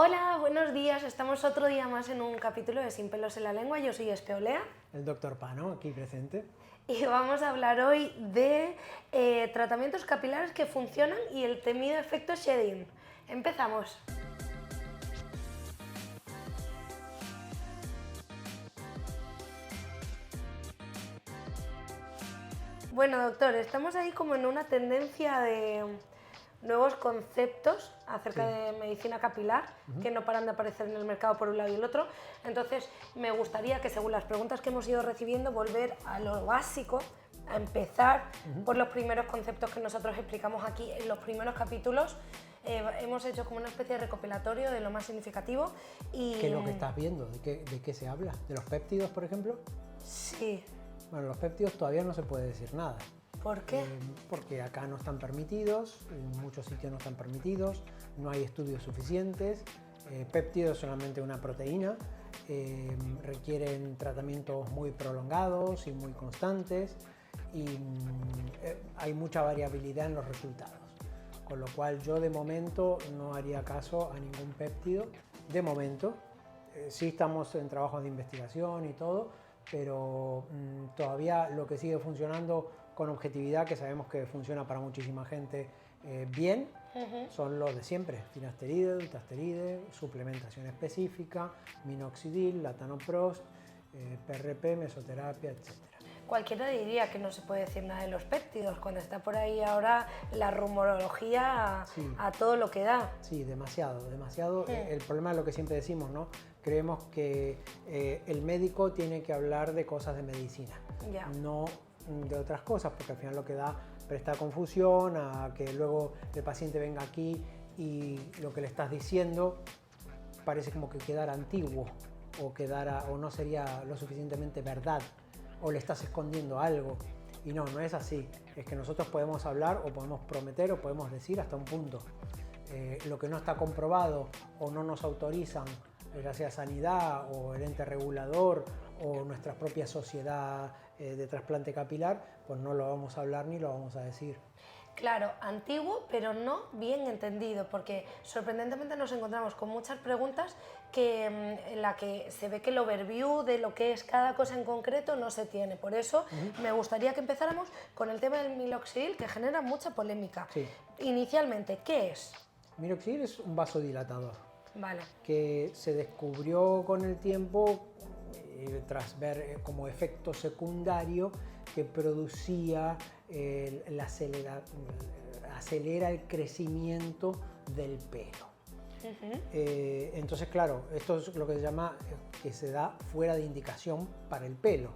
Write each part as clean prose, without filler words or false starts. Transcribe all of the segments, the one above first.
Hola, buenos días. Estamos otro día más en un capítulo de Sin pelos en la lengua. Yo soy Espeolea. El doctor Pano, aquí presente. Y vamos a hablar hoy de tratamientos capilares que funcionan y el temido efecto shedding. Empezamos. Bueno, doctor, estamos ahí como en una tendencia de nuevos conceptos acerca de medicina capilar que no paran de aparecer en el mercado por un lado y el otro. Entonces, me gustaría que, según las preguntas que hemos ido recibiendo, volver a lo básico, a empezar por los primeros conceptos que nosotros explicamos aquí en los primeros capítulos. Hemos hecho como una especie de recopilatorio de lo más significativo. Y ¿Qué es lo que estás viendo? ¿De qué se habla? ¿De los péptidos, por ejemplo? Sí. Bueno, los péptidos todavía no se puede decir nada. ¿Por qué? Porque acá no están permitidos, en muchos sitios no están permitidos, no hay estudios suficientes. Péptido es solamente una proteína, requieren tratamientos muy prolongados y muy constantes y hay mucha variabilidad en los resultados. Con lo cual yo de momento no haría caso a ningún péptido, de momento. Sí estamos en trabajos de investigación y todo, pero todavía lo que sigue funcionando con objetividad, que sabemos que funciona para muchísima gente bien, son los de siempre: finasteride, dutasteride, suplementación específica, minoxidil, latanoprost, PRP, mesoterapia, etc. Cualquiera diría que no se puede decir nada de los péptidos, cuando está por ahí ahora la rumorología a todo lo que da. Sí, demasiado. El problema es lo que siempre decimos, ¿no? Creemos que el médico tiene que hablar de cosas de medicina, no de otras cosas, porque al final lo que da presta confusión a que luego el paciente venga aquí y lo que le estás diciendo parece como que quedara antiguo o no sería lo suficientemente verdad, o le estás escondiendo algo. Y no es así. Es que nosotros podemos hablar o podemos prometer o podemos decir hasta un punto. Lo que no está comprobado o no nos autorizan, ya sea sanidad o el ente regulador o nuestra propia sociedad de trasplante capilar, pues no lo vamos a hablar ni lo vamos a decir. Claro, antiguo, pero no bien entendido, porque sorprendentemente nos encontramos con muchas preguntas en la que se ve que el overview de lo que es cada cosa en concreto no se tiene. Por eso me gustaría que empezáramos con el tema del minoxidil, que genera mucha polémica. Sí. Inicialmente, ¿qué es? Minoxidil es un vasodilatador. Vale. Que se descubrió con el tiempo tras ver como efecto secundario que producía acelera el crecimiento del pelo. Entonces, claro, esto es lo que se llama que se da fuera de indicación para el pelo.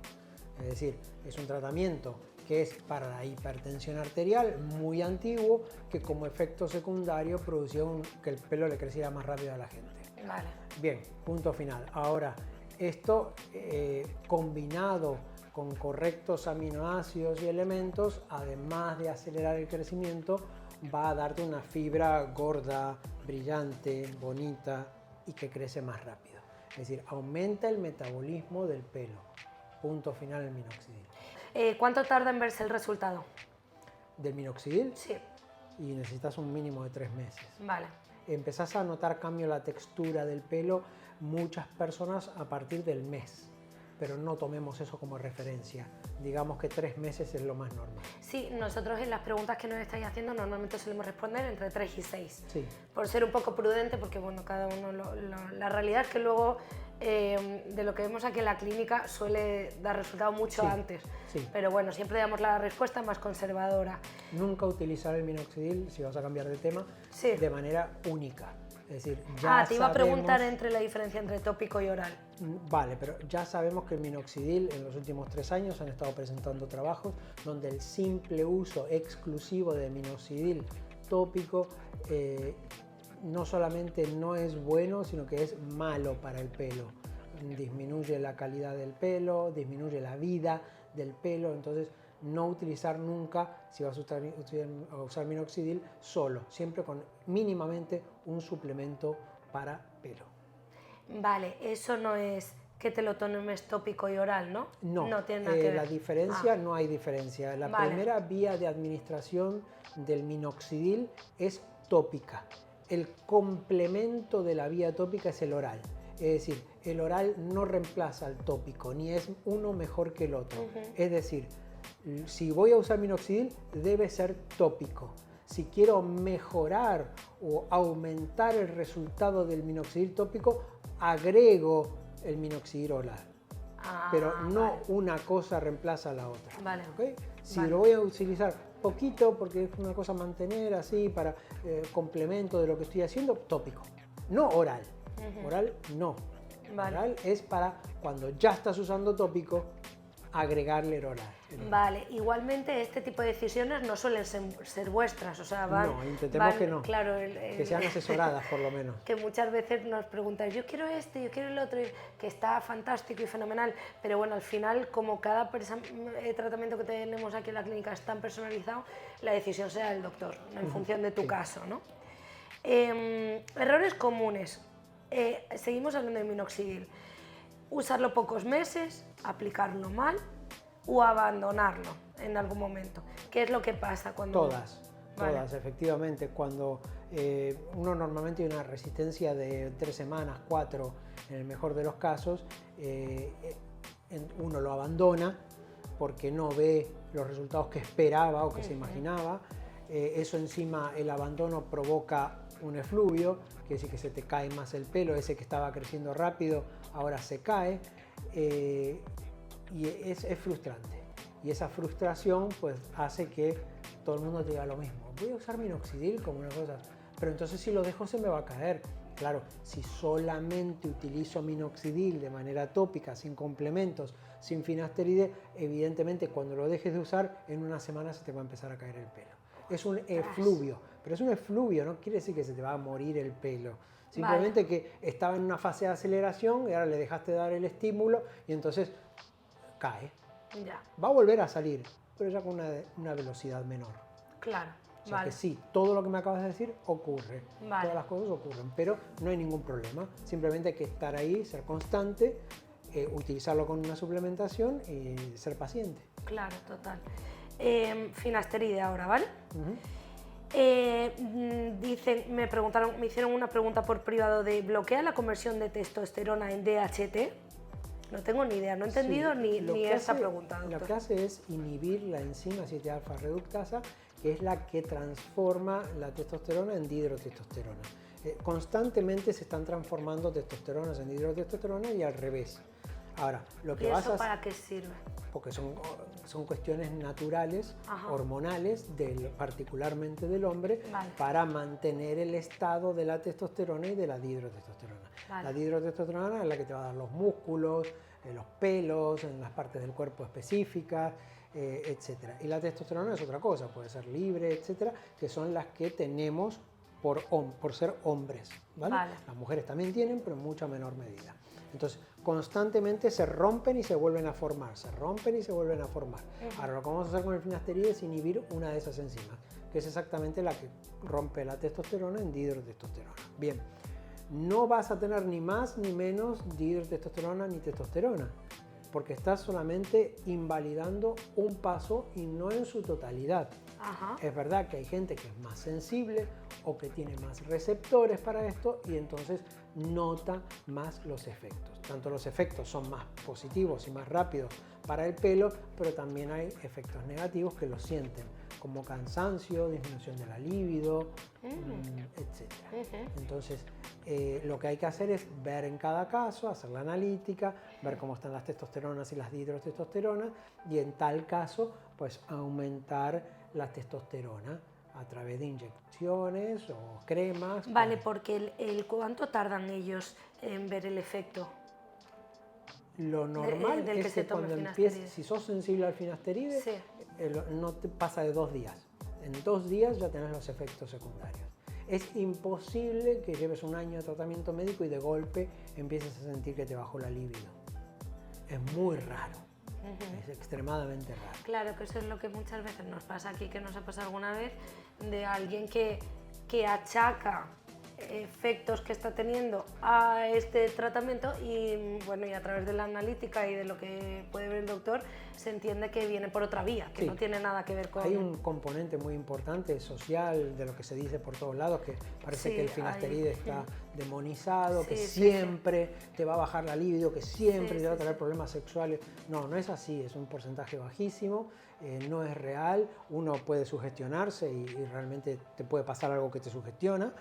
Es decir, es un tratamiento que es para la hipertensión arterial, muy antiguo, que como efecto secundario producía que el pelo le creciera más rápido a la gente. Vale. Bien, punto final. Ahora, esto combinado con correctos aminoácidos y elementos, además de acelerar el crecimiento, va a darte una fibra gorda, brillante, bonita y que crece más rápido. Es decir, aumenta el metabolismo del pelo. Punto final el minoxidil. ¿Cuánto tarda en verse el resultado? ¿Del minoxidil? Sí. Y necesitas un mínimo de 3 meses. Vale. Empezás a notar cambio en la textura del pelo muchas personas a partir del mes, pero no tomemos eso como referencia. Digamos que 3 meses es lo más normal. Sí, nosotros en las preguntas que nos estáis haciendo normalmente solemos responder entre 3 y 6. Sí. Por ser un poco prudente, porque bueno, cada uno la realidad es que luego de lo que vemos aquí en la clínica suele dar resultado mucho antes. Sí. Pero bueno, siempre damos la respuesta más conservadora. Nunca utilizar el minoxidil, si vas a cambiar de tema, de manera única. Es decir, te iba a preguntar entre la diferencia entre tópico y oral. Vale, pero ya sabemos que el minoxidil en los últimos 3 años han estado presentando trabajos donde el simple uso exclusivo de minoxidil tópico no solamente no es bueno, sino que es malo para el pelo. Disminuye la calidad del pelo, disminuye la vida del pelo, entonces no utilizar nunca, si vas a usar minoxidil, solo, siempre con mínimamente un suplemento para pelo. Vale, eso no es que te lo tomes tópico y oral, ¿no? No tiene nada que ver. La diferencia, no hay diferencia. La primera vía de administración del minoxidil es tópica el complemento de la vía tópica es el oral. Es decir, el oral no reemplaza al tópico, ni es uno mejor que el otro. Es decir, si voy a usar minoxidil, debe ser tópico. Si quiero mejorar o aumentar el resultado del minoxidil tópico, agrego el minoxidil oral. Pero no una cosa reemplaza a la otra. Vale. ¿Okay? Si Vale. lo voy a utilizar poquito, porque es una cosa mantener así para complemento de lo que estoy haciendo, tópico. No oral. Oral no. Vale. Oral es para cuando ya estás usando tópico, agregarle el oral. Vale, igualmente este tipo de decisiones no suelen ser vuestras, o sea, No, intentemos que no. Claro, que sean asesoradas por lo menos. Que muchas veces nos preguntan, yo quiero este, yo quiero el otro, que está fantástico y fenomenal, pero bueno, al final, como cada tratamiento que tenemos aquí en la clínica es tan personalizado, la decisión será del doctor, en función de tu caso, ¿no? Errores comunes. Seguimos hablando de minoxidil. Usarlo pocos meses, aplicarlo mal o abandonarlo en algún momento. ¿Qué es lo que pasa cuando...? Todas, efectivamente. Cuando uno normalmente tiene una resistencia de 3 semanas, 4, en el mejor de los casos, uno lo abandona porque no ve los resultados que esperaba o que se imaginaba. Eso encima, el abandono provoca un efluvio, que es decir que se te cae más el pelo, ese que estaba creciendo rápido ahora se cae, y es frustrante. Y esa frustración pues hace que todo el mundo te diga lo mismo. Voy a usar minoxidil como una cosa, pero entonces si lo dejo se me va a caer. Claro, si solamente utilizo minoxidil de manera tópica, sin complementos, sin finasteride, evidentemente cuando lo dejes de usar, en una semana se te va a empezar a caer el pelo. Es un efluvio, pero es un efluvio, no quiere decir que se te va a morir el pelo. Simplemente que estaba en una fase de aceleración y ahora le dejaste de dar el estímulo y entonces cae. Ya. Va a volver a salir, pero ya con una velocidad menor. Claro. O sea que sí, todo lo que me acabas de decir ocurre. Vale. Todas las cosas ocurren, pero no hay ningún problema. Simplemente hay que estar ahí, ser constante, utilizarlo con una suplementación y ser paciente. Claro, total. Finasteride ahora, ¿vale? Dicen, me hicieron una pregunta por privado de ¿bloquea la conversión de testosterona en DHT? No tengo ni idea, no he entendido ni esa pregunta, doctor. Lo que hace es inhibir la enzima 7-alfa reductasa, que es la que transforma la testosterona en dihidrotestosterona. Constantemente se están transformando testosteronas en dihidrotestosterona y al revés. Ahora, lo que ¿Y eso para qué sirve? Porque son cuestiones naturales, hormonales, particularmente del hombre, para mantener el estado de la testosterona y de la dihidrotestosterona. La dihidrotestosterona es la que te va a dar los músculos, los pelos, en las partes del cuerpo específicas, etc. Y la testosterona es otra cosa, puede ser libre, etc., que son las que tenemos por ser hombres, ¿vale? Las mujeres también tienen, pero en mucha menor medida. Entonces, constantemente se rompen y se vuelven a formar, se rompen y se vuelven a formar. Ahora, lo que vamos a hacer con el finasteride es inhibir una de esas enzimas, que es exactamente la que rompe la testosterona en dihidrotestosterona. Bien, no vas a tener ni más ni menos dihidrotestosterona ni testosterona, porque estás solamente invalidando un paso y no en su totalidad. Es verdad que hay gente que es más sensible o que tiene más receptores para esto y entonces nota más los efectos. Tanto los efectos son más positivos y más rápidos para el pelo, pero también hay efectos negativos que lo sienten, como cansancio, disminución de la libido, etc. Entonces, lo que hay que hacer es ver en cada caso, hacer la analítica, ver cómo están las testosteronas y las dihidrotestosteronas y en tal caso, pues aumentar la testosterona a través de inyecciones o cremas. Vale, porque ¿cuánto tardan ellos en ver el efecto? Lo normal del es que cuando empieces, si sos sensible al finasteride, no te pasa de 2 días. En 2 días ya tenés los efectos secundarios. Es imposible que lleves un año de tratamiento médico y de golpe empieces a sentir que te bajó la libido. Es muy raro. Es extremadamente raro. Claro, que eso es lo que muchas veces nos pasa aquí, que nos ha pasado alguna vez, de alguien que achaca efectos que está teniendo a este tratamiento y bueno, y a través de la analítica y de lo que puede ver el doctor se entiende que viene por otra vía, que no tiene nada que ver con... Hay un componente muy importante social de lo que se dice por todos lados, que parece que el finasteride está demonizado, que siempre te va a bajar la libido, que siempre te va a traer problemas sexuales. No, no es así, es un porcentaje bajísimo, no es real, uno puede sugestionarse y realmente te puede pasar algo que te sugestiona,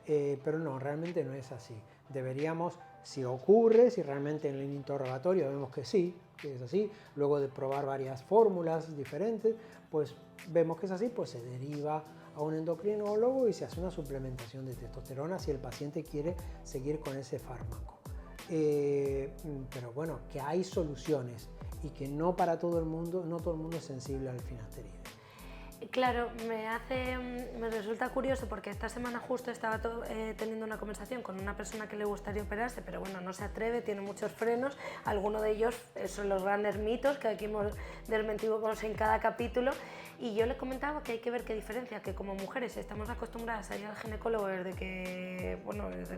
pero no, realmente no es así. Deberíamos, si ocurre, si realmente en el interrogatorio vemos que sí, que es así, luego de probar varias fórmulas diferentes, pues vemos que es así, pues se deriva a un endocrinólogo y se hace una suplementación de testosterona si el paciente quiere seguir con ese fármaco. Pero bueno, que hay soluciones y que no para todo el mundo, no todo el mundo es sensible al finasteride. Claro, me resulta curioso porque esta semana justo estaba teniendo una conversación con una persona que le gustaría operarse, pero bueno, no se atreve, tiene muchos frenos, algunos de ellos son los grandes mitos que aquí desmentimos en cada capítulo, y yo le comentaba que hay que ver qué diferencia, que como mujeres estamos acostumbradas a ir al ginecólogo desde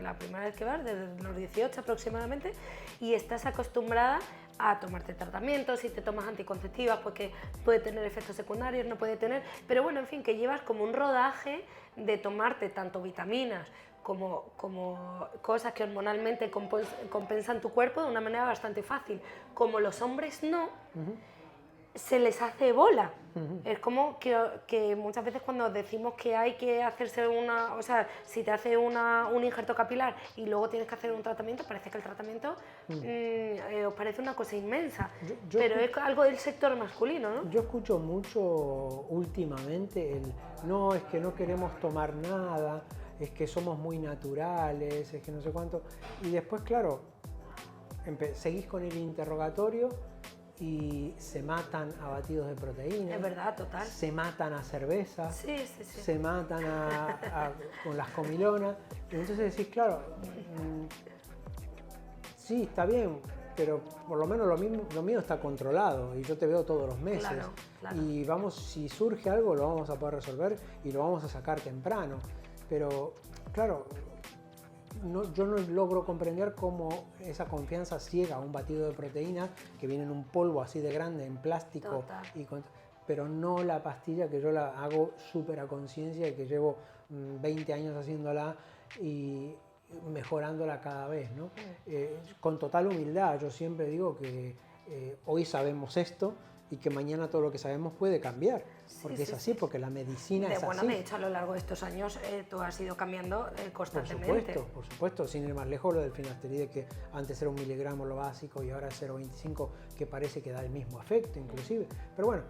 la primera vez que vas, desde los 18 aproximadamente, y estás acostumbrada a tomarte tratamientos, si te tomas anticonceptivas, pues que puede tener efectos secundarios, no puede tener, pero bueno, en fin, que llevas como un rodaje de tomarte tanto vitaminas como cosas que hormonalmente compensan tu cuerpo de una manera bastante fácil. Como los hombres no, se les hace bola. Es como que muchas veces cuando decimos que hay que hacerse si te hace un injerto capilar y luego tienes que hacer un tratamiento, parece que el tratamiento os parece una cosa inmensa, pero es algo del sector masculino, ¿no? Yo escucho mucho últimamente no, es que no queremos tomar nada, es que somos muy naturales, es que no sé cuánto, y después, claro, seguís con el interrogatorio y se matan a batidos de proteína. Es verdad, total. Se matan a cerveza. Sí. Se matan con las comilonas. Y entonces decís, claro, sí, está bien, pero por lo menos lo mío está controlado y yo te veo todos los meses. Claro. Y si surge algo lo vamos a poder resolver y lo vamos a sacar temprano. Pero, claro, yo no logro comprender cómo esa confianza ciega a un batido de proteína que viene en un polvo así de grande, en plástico, pero no la pastilla que yo la hago súper a conciencia y que llevo 20 años haciéndola y mejorándola cada vez, ¿no? Con total humildad, yo siempre digo que hoy sabemos esto y que mañana todo lo que sabemos puede cambiar, porque es así, porque la medicina es así. De hecho, a lo largo de estos años tú has ido cambiando constantemente. Por supuesto, sin ir más lejos, lo del finasteride, que antes era 1 miligramo lo básico y ahora es 0,25, que parece que da el mismo efecto inclusive. Pero bueno,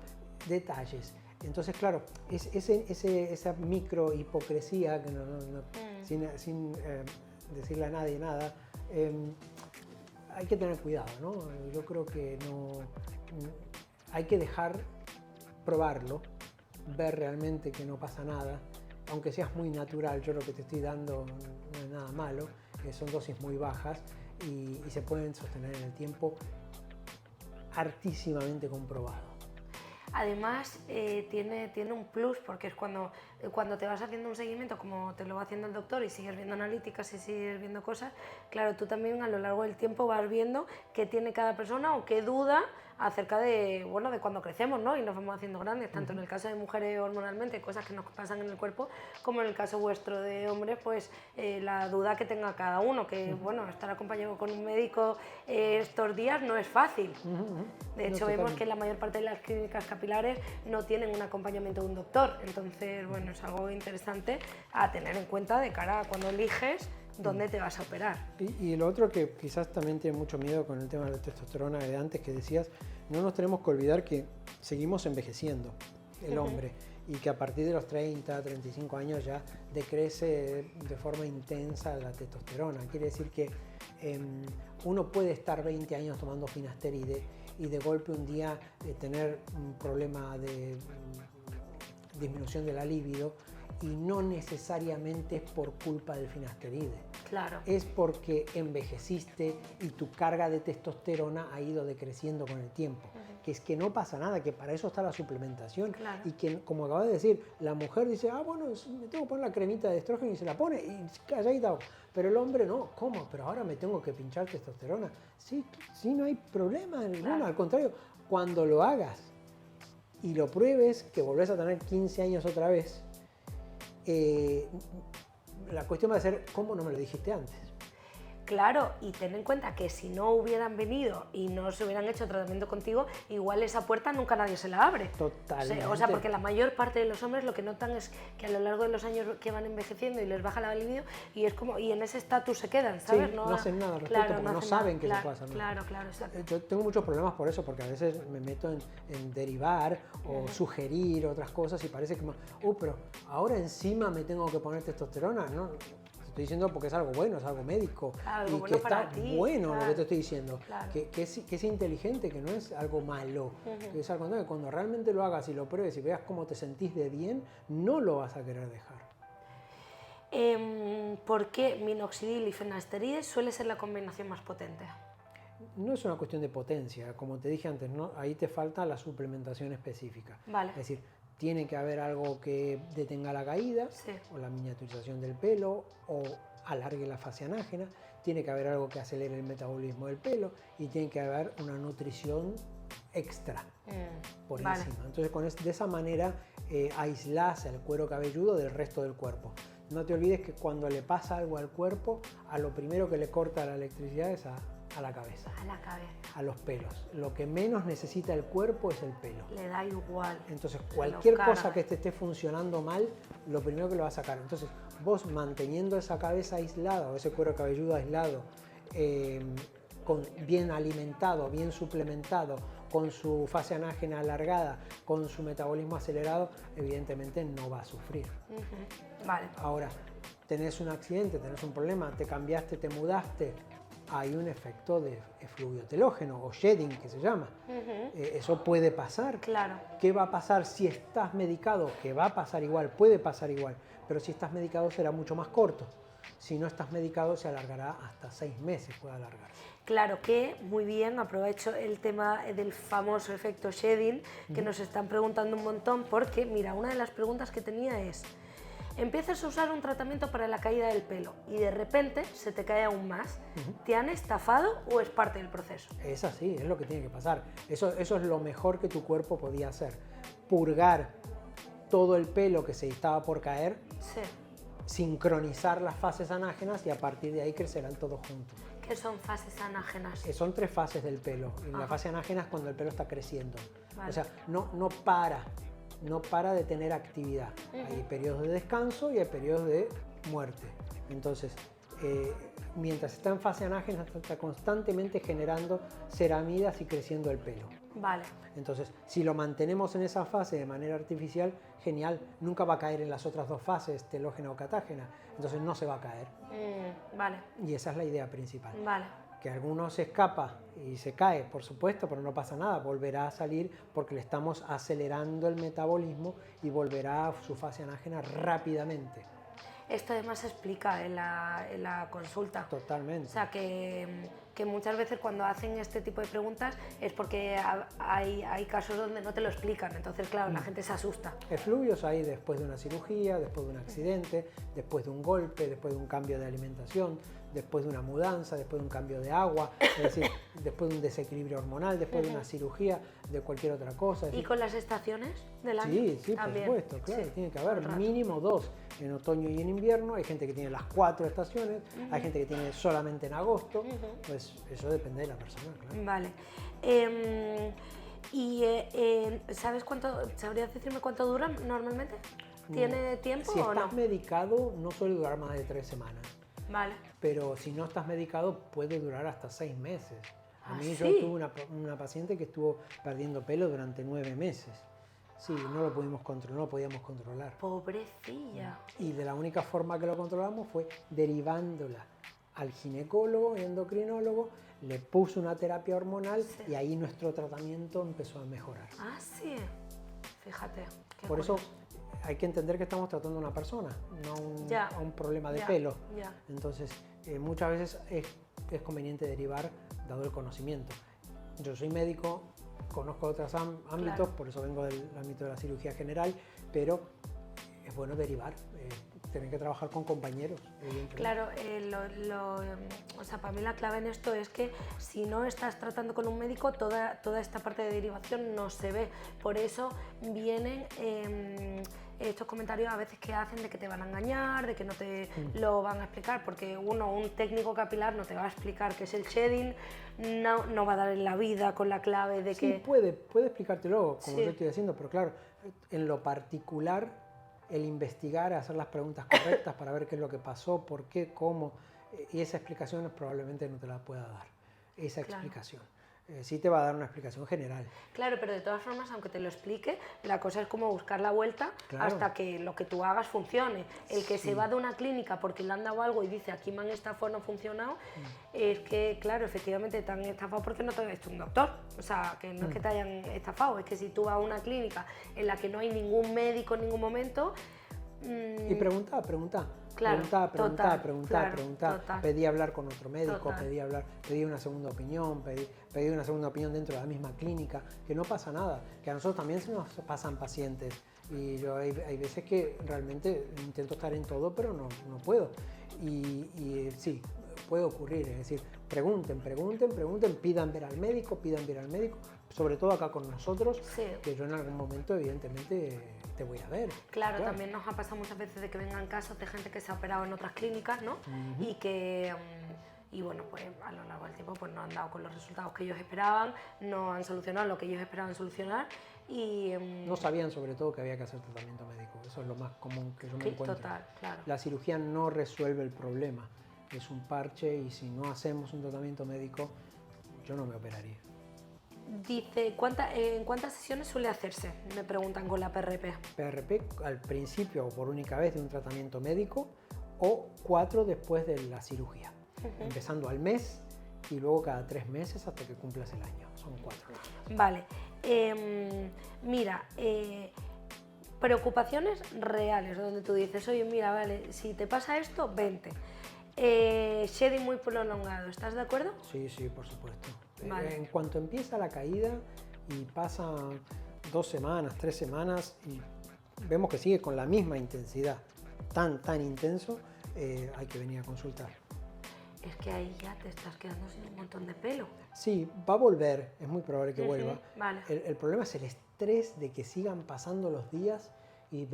detalles. Entonces, claro, esa micro hipocresía, que sin decirle a nadie nada, hay que tener cuidado, ¿no? Yo creo que hay que dejar probarlo, ver realmente que no pasa nada, aunque seas muy natural. Yo lo que te estoy dando no es nada malo, son dosis muy bajas y se pueden sostener en el tiempo, hartísimamente comprobado. Además, tiene un plus, porque es cuando te vas haciendo un seguimiento, como te lo va haciendo el doctor, y sigues viendo analíticas y sigues viendo cosas, claro, tú también a lo largo del tiempo vas viendo qué tiene cada persona o qué duda acerca de cuando crecemos, ¿no? Y nos vamos haciendo grandes, tanto en el caso de mujeres hormonalmente, cosas que nos pasan en el cuerpo, como en el caso vuestro de hombres, pues la duda que tenga cada uno, que estar acompañado con un médico estos días no es fácil. De hecho, vemos que la mayor parte de las clínicas capilares no tienen un acompañamiento de un doctor, entonces, es algo interesante a tener en cuenta de cara a cuando eliges dónde te vas a operar. Y lo otro que quizás también tiene mucho miedo con el tema de la testosterona de antes que decías, no nos tenemos que olvidar que seguimos envejeciendo el hombre y que a partir de los 30, 35 años ya decrece de forma intensa la testosterona. Quiere decir que uno puede estar 20 años tomando finasteride y de golpe un día tener un problema de disminución de la libido, y no necesariamente es por culpa del finasteride. Claro. es porque envejeciste y tu carga de testosterona ha ido decreciendo con el tiempo. Que es que no pasa nada, que para eso está la suplementación. Claro. Y que, como acabas de decir, la mujer dice, bueno, me tengo que poner la cremita de estrógeno y se la pone y calladita. Pero el hombre no, ¿cómo? Pero ahora me tengo que pinchar testosterona. Sí, no hay problema ninguno, Claro. al contrario, cuando lo hagas y lo pruebes, que volvés a tener 15 años otra vez, la cuestión va a ser, ¿cómo no me lo dijiste antes? Claro, y ten en cuenta que si no hubieran venido y no se hubieran hecho tratamiento contigo, igual esa puerta nunca nadie se la abre. Totalmente. O sea, porque la mayor parte de los hombres lo que notan es que a lo largo de los años que van envejeciendo y les baja la libido y es como, y en ese estatus se quedan, ¿sabes? Sí, no hacen nada al respecto, claro, porque no hacen saben nada. que Claro, se puede hacer nada. Claro, exacto. Yo tengo muchos problemas por eso, porque a veces me meto en derivar o sugerir otras cosas y parece que, pero ahora encima me tengo que poner testosterona, ¿no? Estoy diciendo porque es algo bueno, es algo médico, Claro, y bueno que está para ti, bueno claro. lo que te estoy diciendo, Claro. que es inteligente, que no es algo malo, que es algo que cuando realmente lo hagas y lo pruebes y veas cómo te sentís de bien, no lo vas a querer dejar. ¿Por qué minoxidil y finasteride suele ser la combinación más potente? No es una cuestión de potencia, como te dije antes, ¿no? Ahí te falta la suplementación específica. Vale. Es decir, tiene que haber algo que detenga la caída, Sí. o la miniaturización del pelo, o alargue la fase anágena, tiene que haber algo que acelere el metabolismo del pelo, y tiene que haber una nutrición extra por Vale. encima. Entonces, de esa manera aislás el cuero cabelludo del resto del cuerpo. No te olvides que cuando le pasa algo al cuerpo, a lo primero que le corta la electricidad es a la cabeza, A la cabeza. a los pelos. Lo que menos necesita el cuerpo es el pelo. Le da igual. Entonces, Se cualquier lo cosa carga. que te esté funcionando mal, lo primero que lo va a sacar. Entonces, vos manteniendo esa cabeza aislada o ese cuero cabelludo aislado, bien alimentado, bien suplementado, con su fase anágena alargada, con su metabolismo acelerado, evidentemente no va a sufrir. Vale. Ahora, tenés un accidente, tenés un problema, te cambiaste, te mudaste, hay un efecto de efluvio telógeno o shedding que se llama. Eso puede pasar. Claro. ¿Qué va a pasar si estás medicado? Que va a pasar igual, puede pasar igual, pero si estás medicado será mucho más corto. Si no estás medicado se alargará hasta 6 meses, puede alargarse. Claro que, muy bien, aprovecho el tema del famoso efecto shedding, que nos están preguntando un montón, porque, mira, una de las preguntas que tenía es, empiezas a usar un tratamiento para la caída del pelo y de repente se te cae aún más, ¿te han estafado o es parte del proceso? Es así, es lo que tiene que pasar. Eso es lo mejor que tu cuerpo podía hacer. Purgar todo el pelo que se estaba por caer, Sí. sincronizar las fases anágenas y a partir de ahí crecerán todos juntos. ¿Qué son fases anágenas? Son 3 fases del pelo. Y la Ajá. fase anágena es cuando el pelo está creciendo. Vale. O sea, no para de tener actividad. Hay periodos de descanso y hay periodos de muerte. Entonces, mientras está en fase anágena, está constantemente generando ceramidas y creciendo el pelo. Vale. Entonces, si lo mantenemos en esa fase de manera artificial, genial, nunca va a caer en las otras 2 fases, telógena o catágena. Entonces no se va a caer. Vale. Y esa es la idea principal. Vale. Que alguno se escapa y se cae, por supuesto, pero no pasa nada, volverá a salir porque le estamos acelerando el metabolismo y volverá a su fase anágena rápidamente. Esto además se explica en la consulta. Totalmente. O sea, que muchas veces cuando hacen este tipo de preguntas es porque hay casos donde no te lo explican, entonces claro, la gente se asusta. Efluvios hay después de una cirugía, después de un accidente, después de un golpe, después de un cambio de alimentación, después de una mudanza, después de un cambio de agua, es decir, después de un desequilibrio hormonal, después de una cirugía, de cualquier otra cosa. ¿Y con las estaciones del año? Sí, También. por supuesto, claro, Sí, tiene que todo el haber rato. mínimo 2 en otoño y en invierno. Hay gente que tiene las 4 estaciones, hay gente que tiene solamente en agosto, pues eso depende de la persona, claro. Vale. ¿Sabrías decirme cuánto dura normalmente? ¿Tiene tiempo Si o no? estás medicado, no suele durar más de 3 semanas, Vale. pero si no estás medicado, puede durar hasta 6 meses. A ¿Ah, mí sí? yo tuve una paciente que estuvo perdiendo pelo durante 9 meses. Sí, no lo podíamos controlar. Pobrecilla. Y de la única forma que lo controlamos fue derivándola al ginecólogo y endocrinólogo, le puso una terapia hormonal y ahí nuestro tratamiento empezó a mejorar. Ah, sí. Fíjate. qué Por eso curioso. hay que entender que estamos tratando a una persona, no Ya, a un problema de ya, pelo. ya. Entonces muchas veces es conveniente derivar dado el conocimiento. Yo soy médico, conozco otros ámbitos, Claro. por eso vengo del ámbito de la cirugía general, pero es bueno derivar, tener que trabajar con compañeros, evidentemente. Claro, o sea, para mí la clave en esto es que si no estás tratando con un médico, toda esta parte de derivación no se ve. Por eso vienen estos comentarios a veces que hacen de que te van a engañar, de que no te lo van a explicar, porque un técnico capilar no te va a explicar qué es el shedding, no va a dar en la vida con la clave de que... Sí, puede explicártelo, como Sí. yo estoy haciendo, pero claro, en lo particular, el investigar, hacer las preguntas correctas para ver qué es lo que pasó, por qué, cómo, y esa explicación probablemente no te la pueda dar, esa Claro. explicación. Sí te va a dar una explicación general. Claro, pero de todas formas, aunque te lo explique, la cosa es como buscar la vuelta Claro. hasta que lo que tú hagas funcione. El que Sí. se va de una clínica porque le han dado algo y dice aquí me han estafado, no ha funcionado, es que, claro, efectivamente te han estafado porque no te ha visto un doctor. O sea, que no es que te hayan estafado, es que si tú vas a una clínica en la que no hay ningún médico en ningún momento... Y pregunta. Claro, total, claro, pregunta. total. Pedí hablar con otro médico, Total. pedí una segunda opinión, pedí una segunda opinión dentro de la misma clínica, que no pasa nada, que a nosotros también se nos pasan pacientes. Y yo hay veces que realmente intento estar en todo, pero no puedo. Y sí, puede ocurrir, es decir, pregunten, pidan ver al médico, sobre todo acá con nosotros, Sí. que yo en algún momento evidentemente te voy a ver. Claro, también nos ha pasado muchas veces de que vengan casos de gente que se ha operado en otras clínicas, ¿no? Y que, y bueno, pues a lo largo del tiempo pues no han dado con los resultados que ellos esperaban, no han solucionado lo que ellos esperaban solucionar y... No sabían sobre todo que había que hacer tratamiento médico, eso es lo más común que yo me encuentro. Total, claro. La cirugía no resuelve el problema, es un parche y si no hacemos un tratamiento médico, yo no me operaría. Dice, ¿en cuántas sesiones suele hacerse? Me preguntan con la PRP. PRP al principio o por única vez de un tratamiento médico o 4 después de la cirugía, empezando al mes y luego cada 3 meses hasta que cumplas el año, son 4. Vale, mira, preocupaciones reales, donde tú dices, oye, mira, vale, si te pasa esto, vente. Shedding muy prolongado, ¿estás de acuerdo? Sí, por supuesto. Vale. En cuanto empieza la caída y pasan 2 semanas, 3 semanas y vemos que sigue con la misma intensidad, tan intenso, hay que venir a consultar. Es que ahí ya te estás quedando sin un montón de pelo. Sí, va a volver, es muy probable que vuelva. Vale. El problema es el estrés de que sigan pasando los días y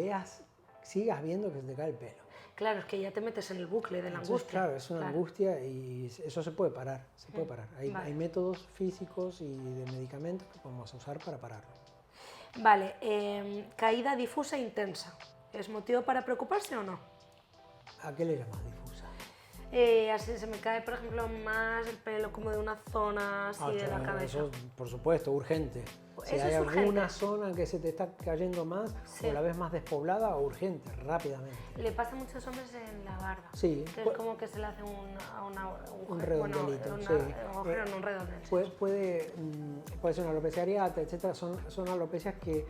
sigas viendo que se te cae el pelo. Claro, es que ya te metes en el bucle de la Entonces, angustia. claro, es una angustia y eso se puede parar, Vale. Hay métodos físicos y de medicamentos que podemos usar para pararlo. Vale, caída difusa e intensa. ¿Es motivo para preocuparse o no? ¿A qué le llamas difusa? Así se me cae, por ejemplo, más el pelo como de una zona así de la cabeza. Eso, por supuesto, urgente. Si Eso hay es alguna urgente. zona que se te está cayendo más Sí. o la ves más despoblada, urgente, rápidamente. Le pasa a muchos hombres en la barba. Sí, Que es como que se le hace un redondelito. un sí. agujero en un redondel. Puede ser una alopecia areata, etcétera. Son alopecias que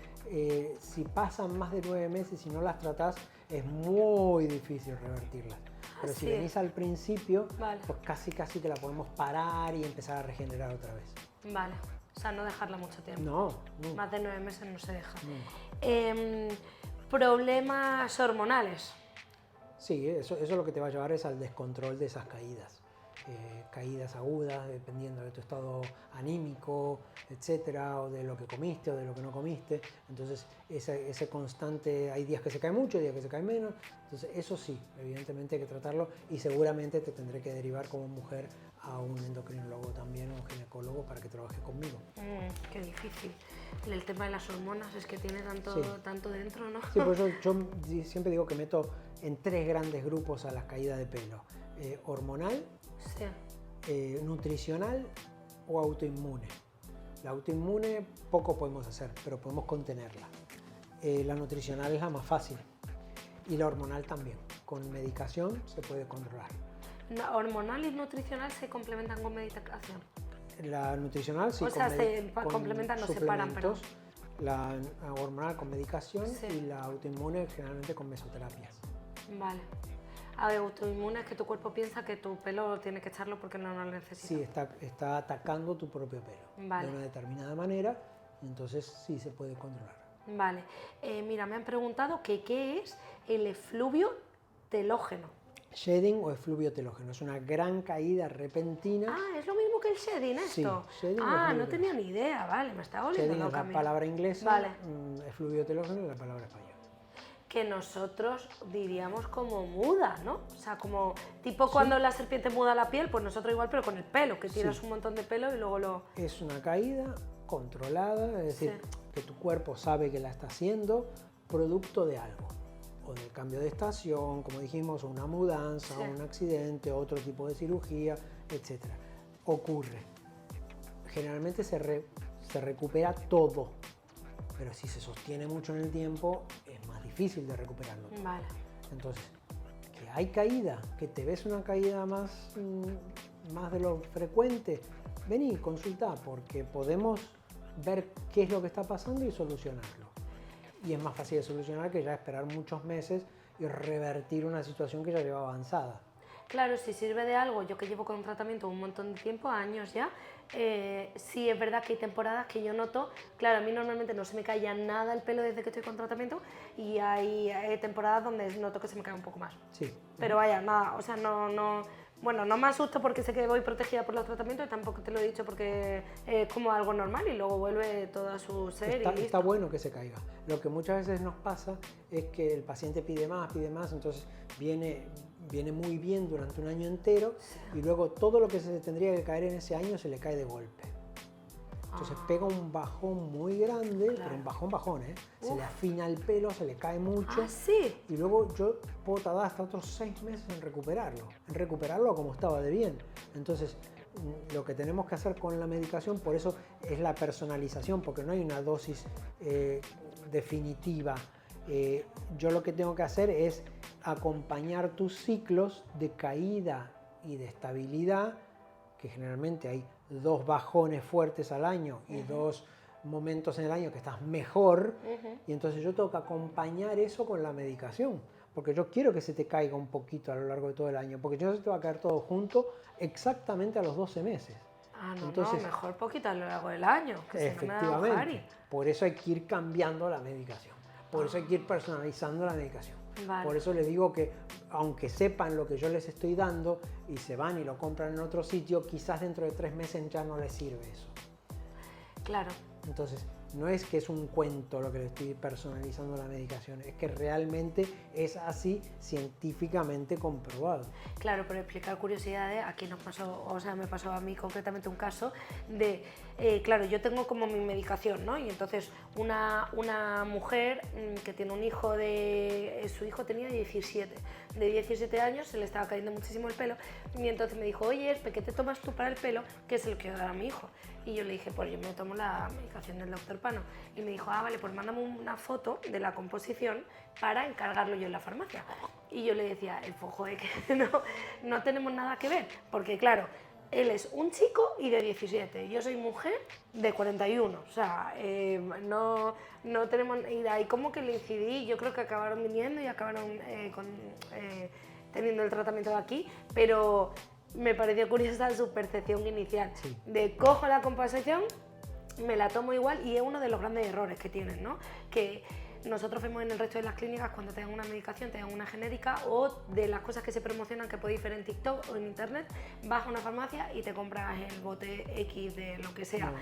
si pasan más de 9 meses y no las tratás, es muy difícil revertirlas. Pero si Sí. venís al principio, Vale. pues casi que la podemos parar y empezar a regenerar otra vez. Vale, o sea, no dejarla mucho tiempo. No, nunca. Más de 9 meses no se deja. Problemas hormonales. Sí, eso lo que te va a llevar es al descontrol de esas caídas. Caídas agudas, dependiendo de tu estado anímico, etcétera, o de lo que comiste o de lo que no comiste. Entonces, ese constante, hay días que se cae mucho, días que se cae menos. Entonces, eso sí, evidentemente hay que tratarlo y seguramente te tendré que derivar como mujer a un endocrinólogo también o un ginecólogo para que trabaje conmigo. Qué difícil. El tema de las hormonas es que tiene Sí. tanto dentro, ¿no? Sí, pues yo siempre digo que meto en 3 grandes grupos a la caída de pelo. Hormonal, Sí. nutricional o autoinmune. La autoinmune poco podemos hacer, pero podemos contenerla. La nutricional es la más fácil y la hormonal también. Con medicación se puede controlar. Hormonal y nutricional se complementan con medicación. La nutricional sí, O sea, se con complementan, no se paran, pero... suplementos. La hormonal con medicación Sí. y la autoinmune generalmente con mesoterapias. Vale. autoinmune es que tu cuerpo piensa que tu pelo tiene que echarlo porque no lo necesita. Sí, está atacando tu propio pelo Vale. de una determinada manera, entonces sí se puede controlar. Vale, mira, me han preguntado que qué es el efluvio telógeno. Shedding o efluvio telógeno, es una gran caída repentina. Ah, es lo mismo que el shedding esto. Sí, shedding o Ah, efluvio no tenía ni idea, vale, me estaba volviendo Shedding es loca. la palabra inglesa, Vale. efluvio telógeno es la palabra española. Que nosotros diríamos como muda, ¿no? O sea, como tipo cuando la serpiente muda la piel, pues nosotros igual, pero con el pelo, que tiras un montón de pelo y luego lo... Es una caída controlada, es decir, que tu cuerpo sabe que la está haciendo producto de algo. O del cambio de estación, como dijimos, o una mudanza, o un accidente, otro tipo de cirugía, etc. Ocurre. Generalmente se recupera todo, pero si se sostiene mucho en el tiempo, es más difícil de recuperarlo todo. Vale. Entonces, que hay caída, que te ves una caída más de lo frecuente, vení, consultá, porque podemos ver qué es lo que está pasando y solucionarlo. Y es más fácil de solucionar que ya esperar muchos meses y revertir una situación que ya lleva avanzada. Claro, si sirve de algo, yo que llevo con un tratamiento un montón de tiempo, años ya, sí es verdad que hay temporadas que yo noto, claro, a mí normalmente no se me cae ya nada el pelo desde que estoy con tratamiento y hay temporadas donde noto que se me cae un poco más. Sí. Pero vaya, nada, o sea, bueno, no me asusto porque sé que voy protegida por los tratamientos y tampoco te lo he dicho porque es como algo normal y luego vuelve todo a su ser y listo. Está bueno que se caiga. Lo que muchas veces nos pasa es que el paciente pide más, entonces viene muy bien durante un año entero y luego todo lo que se tendría que caer en ese año se le cae de golpe. Entonces pega un bajón muy grande, pero un bajón, ¿eh? Se le afina el pelo, se le cae mucho. ¿Ah, sí? Y luego yo puedo tardar hasta otros 6 meses en recuperarlo como estaba de bien. Entonces, lo que tenemos que hacer con la medicación, por eso es la personalización, porque no hay una dosis definitiva. Yo lo que tengo que hacer es acompañar tus ciclos de caída y de estabilidad, que generalmente hay 2 bajones fuertes al año y 2 momentos en el año que estás mejor, y entonces yo tengo que acompañar eso con la medicación, porque yo quiero que se te caiga un poquito a lo largo de todo el año, porque no se te va a caer todo junto exactamente a los 12 meses. Ah, no, entonces, mejor poquito a lo largo del año, que efectivamente, por eso hay que ir cambiando la medicación, por eso hay que ir personalizando la medicación. Vale. Por eso les digo que aunque sepan lo que yo les estoy dando y se van y lo compran en otro sitio, quizás dentro de 3 meses ya no les sirve eso. Claro. Entonces, no es que es un cuento lo que le estoy personalizando la medicación, es que realmente es así científicamente comprobado. Claro, por explicar curiosidades, aquí nos pasó, o sea, me pasó a mí concretamente un caso de, claro, yo tengo como mi medicación, ¿no? Y entonces una mujer que tiene un hijo su hijo tenía 17, de 17 años, se le estaba cayendo muchísimo el pelo y entonces me dijo, oye, Espe, ¿qué te tomas tú para el pelo? Que se lo quiero dar a mi hijo. Y yo le dije, pues yo me tomo la medicación del doctor Pano. Y me dijo, ah, vale, pues mándame una foto de la composición para encargarlo yo en la farmacia. Y yo le decía, el fojo es que no tenemos nada que ver, porque claro, él es un chico y de 17, yo soy mujer de 41, o sea, no tenemos, y de ahí como que le incidí, yo creo que acabaron viniendo y acabaron teniendo el tratamiento de aquí, pero me pareció curiosa su percepción inicial, de cojo la composición, me la tomo igual y es uno de los grandes errores que tienen, ¿no? Que nosotros vemos en el resto de las clínicas cuando te dan una medicación, te dan una genérica o de las cosas que se promocionan que podéis ver en TikTok o en internet, vas a una farmacia y te compras el bote X de lo que sea.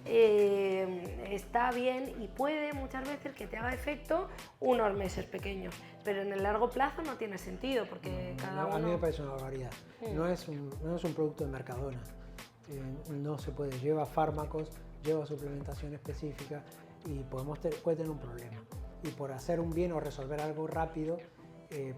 Está bien y puede muchas veces que te haga efecto unos meses pequeños, pero en el largo plazo no tiene sentido porque cada uno... A mí me parece una barbaridad. No es un producto de Mercadona. No se puede, lleva fármacos, lleva suplementación específica y puede tener un problema. Y por hacer un bien o resolver algo rápido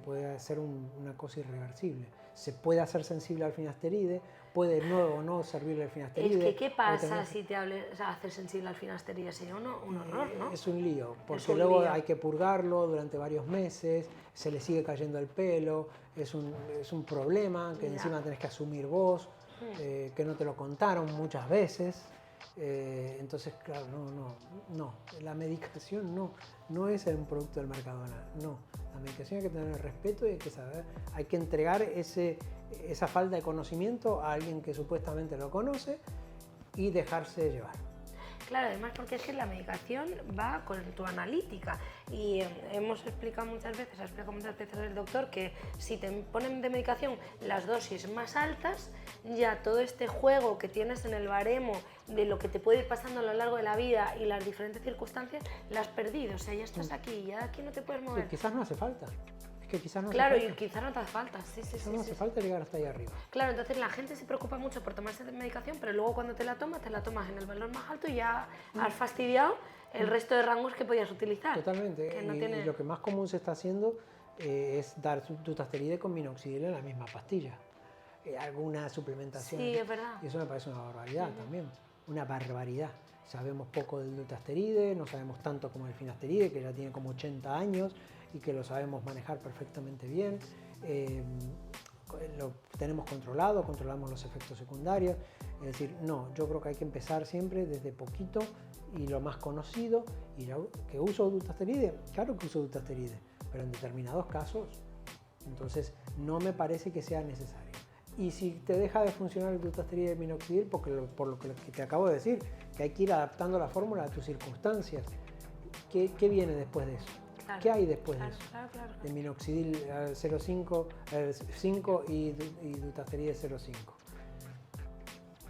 puede ser una cosa irreversible. Se puede hacer sensible al finasteride, puede no servirle el finasteride. Es que, ¿qué pasa si te haces sensible al finasteride? Sería un horror, ¿no? Es un lío, porque luego hay que purgarlo durante varios meses, se le sigue cayendo el pelo, es un problema que encima tenés que asumir vos, que no te lo contaron muchas veces. Entonces, claro, no, la medicación no es un producto del Mercadona, no. La medicación hay que tener respeto y hay que saber, hay que entregar esa falta de conocimiento a alguien que supuestamente lo conoce y dejarse llevar. Claro, además porque es que la medicación va con tu analítica y hemos explicado muchas veces, ha explicado muchas veces el doctor que si te ponen de medicación las dosis más altas, ya todo este juego que tienes en el baremo de lo que te puede ir pasando a lo largo de la vida y las diferentes circunstancias, las has perdido, o sea, ya estás aquí, ya aquí no te puedes mover. Sí, quizás no hace falta. Que quizás no claro, hace y quizás no te hace falta, sí. No hace falta llegar hasta ahí arriba. Claro, entonces la gente se preocupa mucho por tomarse medicación, pero luego cuando te la tomas en el valor más alto y ya has fastidiado el resto de rangos que podías utilizar. Totalmente, y lo que más común se está haciendo es dar dutasteride con minoxidil en la misma pastilla. Alguna suplementación. Sí, es verdad. Y eso me parece una barbaridad también, una barbaridad. Sabemos poco del dutasteride, no sabemos tanto como el finasteride, que ya tiene como 80 años y que lo sabemos manejar perfectamente bien. Lo tenemos controlado, controlamos los efectos secundarios. Es decir, no, yo creo que hay que empezar siempre desde poquito y lo más conocido. Y yo, ¿que uso dutasteride? Claro que uso dutasteride, pero en determinados casos. Entonces, no me parece que sea necesario. Y si te deja de funcionar el dutasteride de minoxidil, por lo que te acabo de decir, que hay que ir adaptando la fórmula a tus circunstancias, ¿qué viene después de eso? Claro, ¿qué hay después de eso? Claro. De minoxidil 5 y dutasteride 0,5.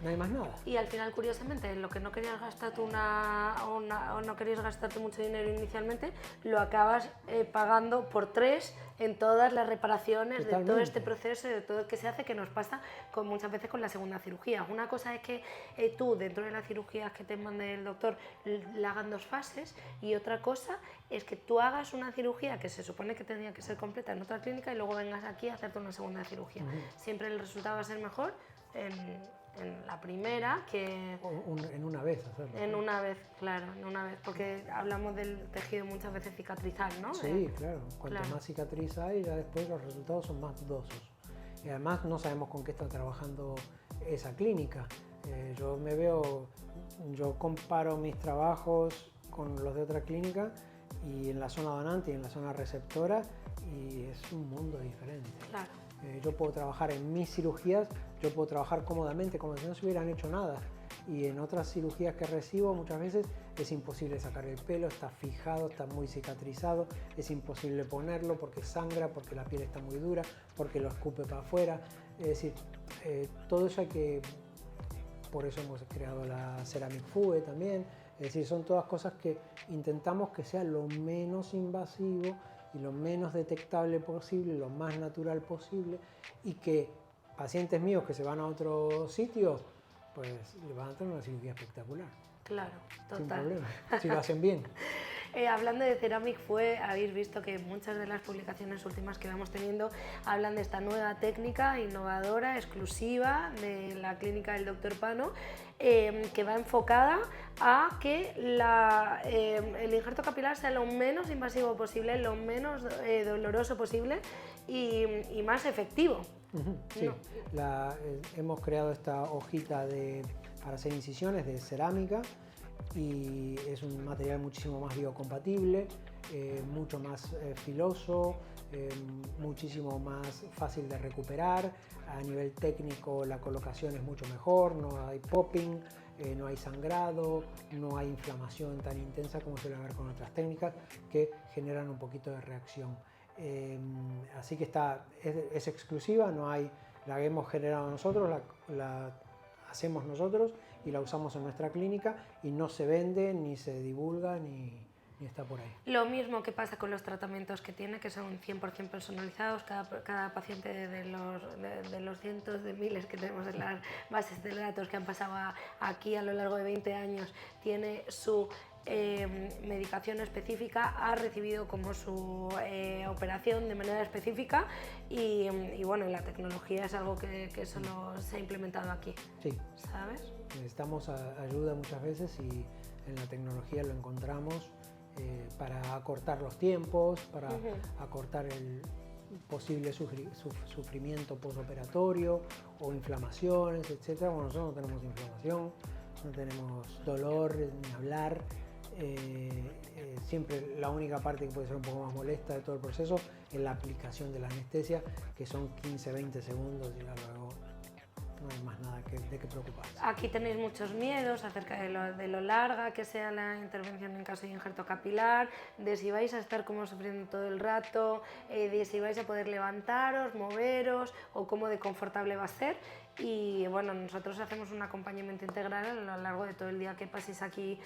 No hay más nada. Y al final, curiosamente, lo que no querías gastarte o no querías gastarte mucho dinero inicialmente, lo acabas pagando por 3 en todas las reparaciones. Totalmente. De todo este proceso, de todo lo que se hace, que nos pasa muchas veces con la segunda cirugía. Una cosa es que tú, dentro de las cirugías que te mande el doctor, la hagan 2 fases, y otra cosa es que tú hagas una cirugía que se supone que tendría que ser completa en otra clínica y luego vengas aquí a hacerte una segunda cirugía. Siempre el resultado va a ser mejor en la primera que... En una vez hacerlo. En una vez, claro, en una vez, porque hablamos del tejido muchas veces cicatrizal, ¿no? Sí, claro, cuanto más cicatriz hay, ya después los resultados son más dudosos. Y además no sabemos con qué está trabajando esa clínica. Yo comparo mis trabajos con los de otra clínica y en la zona donante y en la zona receptora, y es un mundo diferente. Claro. Yo puedo trabajar en mis cirugías, yo puedo trabajar cómodamente como si no se hubieran hecho nada, y en otras cirugías que recibo muchas veces es imposible sacar el pelo, está fijado, está muy cicatrizado, es imposible ponerlo porque sangra, porque la piel está muy dura, porque lo escupe para afuera. Es decir, todo eso por eso hemos creado la Ceramic Fugue también. Es decir, son todas cosas que intentamos que sea lo menos invasivo y lo menos detectable posible, lo más natural posible, y que pacientes míos que se van a otro sitio, pues le van a tener una cirugía espectacular. Claro, total. Sin problema, si lo hacen bien. Hablando de Ceramic Fugue, habéis visto que muchas de las publicaciones últimas que vamos teniendo hablan de esta nueva técnica innovadora, exclusiva de la clínica del Dr. Pano, que va enfocada a que el injerto capilar sea lo menos invasivo posible, lo menos doloroso posible y más efectivo. Sí, hemos creado esta hojita para hacer incisiones de cerámica, y es un material muchísimo más biocompatible, mucho más filoso, muchísimo más fácil de recuperar. A nivel técnico la colocación es mucho mejor, no hay popping, no hay sangrado, no hay inflamación tan intensa como suele haber con otras técnicas que generan un poquito de reacción. Así que es exclusiva, la hemos generado nosotros, la hacemos nosotros y la usamos en nuestra clínica, y no se vende, ni se divulga, ni está por ahí. Lo mismo que pasa con los tratamientos que tiene, que son 100% personalizados. Cada paciente de los cientos de miles que tenemos en las bases de datos que han pasado aquí a lo largo de 20 años tiene su medicación específica, ha recibido como su operación de manera específica, y bueno, la tecnología es algo que solo se ha implementado aquí. Sí. ¿Sabes? Necesitamos ayuda muchas veces, y en la tecnología lo encontramos para acortar los tiempos, para acortar el posible sufrimiento postoperatorio o inflamaciones, etc. Bueno, nosotros no tenemos inflamación, no tenemos dolor ni hablar. Siempre la única parte que puede ser un poco más molesta de todo el proceso es la aplicación de la anestesia, que son 15-20 segundos y ya luego no hay más nada de qué preocuparse. Aquí tenéis muchos miedos acerca de lo larga que sea la intervención en caso de injerto capilar, de si vais a estar como sufriendo todo el rato, de si vais a poder levantaros, moveros o cómo de confortable va a ser. Y bueno, nosotros hacemos un acompañamiento integral a lo largo de todo el día que paséis aquí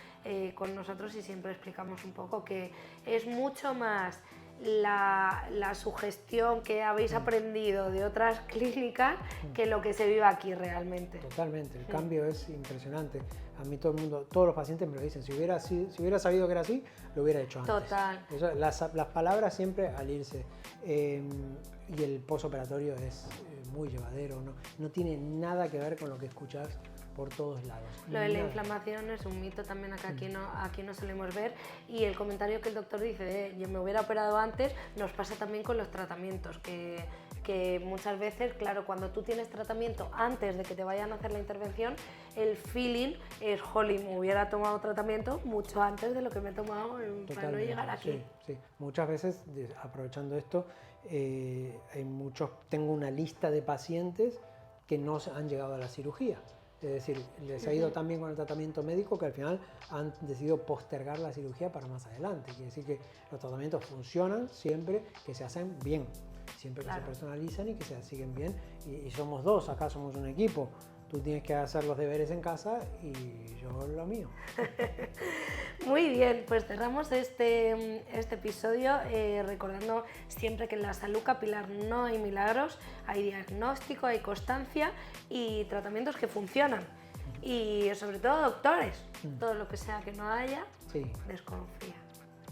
con nosotros y siempre explicamos un poco que es mucho más la sugestión que habéis aprendido de otras clínicas que lo que se vive aquí realmente. Totalmente, el cambio es impresionante. A mí todo el mundo, todos los pacientes me lo dicen, si hubiera sabido que era así, lo hubiera hecho antes. Total. Eso, las palabras siempre al irse. Y el posoperatorio es muy llevadero, no tiene nada que ver con lo que escuchas por todos lados. Lo de la inflamación es un mito también acá, aquí no solemos ver, y el comentario que el doctor dice de yo me hubiera operado antes nos pasa también con los tratamientos, que muchas veces, claro, cuando tú tienes tratamiento antes de que te vayan a hacer la intervención, el feeling es, jolín, me hubiera tomado tratamiento mucho antes de lo que me he tomado para no llegar aquí. Sí, sí. Muchas veces, aprovechando esto, tengo una lista de pacientes que no han llegado a la cirugía. Es decir, les ha ido tan bien con el tratamiento médico que al final han decidido postergar la cirugía para más adelante. Quiere decir que los tratamientos funcionan siempre que se hacen bien, siempre que se personalizan y que se siguen bien. Y somos dos, acá somos un equipo. Tú tienes que hacer los deberes en casa y yo lo mío. Muy bien, pues cerramos este episodio recordando siempre que en la salud capilar no hay milagros, hay diagnóstico, hay constancia y tratamientos que funcionan. Y sobre todo doctores, todo lo que sea que no haya, desconfía.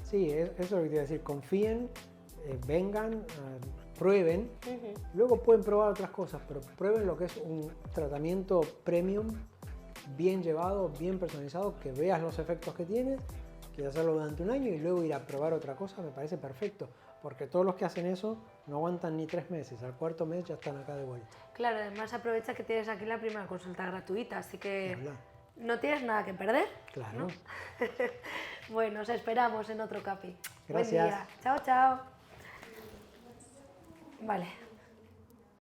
Sí, eso es lo que te iba a decir, confíen, vengan, prueben, luego pueden probar otras cosas, pero prueben lo que es un tratamiento premium, bien llevado, bien personalizado, que veas los efectos que tienes, que hacerlo durante un año y luego ir a probar otra cosa, me parece perfecto, porque todos los que hacen eso no aguantan ni 3 meses, al cuarto mes ya están acá de vuelta. Claro, además aprovecha que tienes aquí la primera consulta gratuita, así que no tienes nada que perder. Claro. ¿No? Bueno, os esperamos en otro Capi. Gracias. Buen día. Chao, chao. Vale.